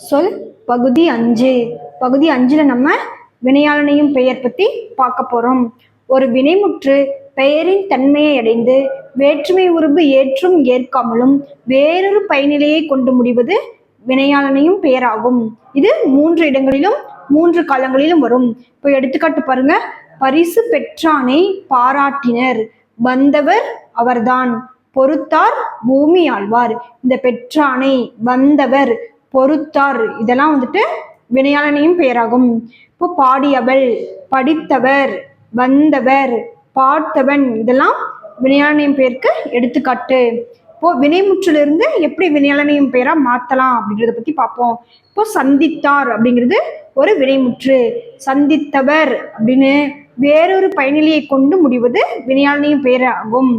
சொல் பகுதி 5. பகுதி 5ல நம்ம வினையாளனையும் பெயர் பத்தி பார்க்க போறோம். ஒரு வினைமுற்று பெயரின் தன்மையை அடைந்து வேற்றுமை உருபு ஏற்றும் ஏற்காமலும் வேறொரு பயனிலையை கொண்டு முடிவது வினையாளனையும் பெயராகும். இது 3 இடங்களிலும் 3 காலங்களிலும் வரும். இப்போ எடுத்துக்காட்டு பாருங்க. பரிசு பெற்றானை பாராட்டினர், வந்தவர் அவர்தான், பொறுத்தார் பூமி ஆழ்வார். இந்த பெற்றானை, வந்தவர், பொறுத்தார் இதெல்லாம் வந்துட்டு வினையாளனையும் பெயராகும். இப்போ பாடியவள், படித்தவர், வந்தவர், பார்த்தவன் இதெல்லாம் வினையாளனையும் பெயருக்கு எடுத்துக்காட்டு. இப்போ வினைமுற்றிலிருந்து எப்படி வினையாளனையும் பெயரா மாத்தலாம் அப்படின்றத பத்தி பார்ப்போம். இப்போ சந்தித்தார் அப்படிங்கிறது ஒரு வினைமுற்று. சந்தித்தவர் அப்படின்னு வேறொரு பயனிலையை கொண்டு முடிவது வினையாளனையும் பெயர் ஆகும்.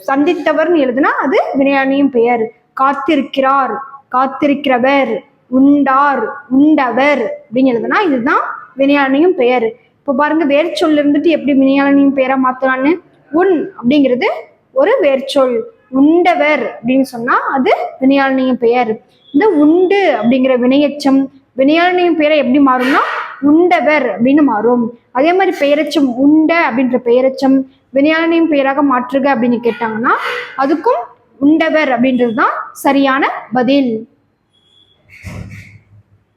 சந்தித்தவர்னு எழுதுனா அது வினையாளனையும் பெயர். காத்திருக்கிறார், காத்திருக்கிறவர், உண்டார், உண்டவர் அப்படின்னு எழுதுனா இதுதான் வினையாளனையும் பெயர். இப்போ பாருங்க, வேர்ச்சொல் இருந்துட்டு எப்படி வினையாளனையும் பெயரா மாத்தலான்னு. உன் அப்படிங்கிறது ஒரு வேர்ச்சொல். உண்டவர் அப்படின்னு சொன்னா அது வினையாளனையும் பெயர். இந்த உண்டு அப்படிங்கிற வினையச்சம் வினையாளனையும் பெயரை எப்படி மாறும்னா உண்டவர் அப்படின்னு மாறும். அதே மாதிரி பெயரச்சம் உண்ட அப்படின்ற பெயரச்சம் வினையாளனையும் பெயராக மாற்றுக அப்படின்னு கேட்டாங்கன்னா அதுக்கும் உண்டவர் அப்படின்றது தான் சரியான பதில்.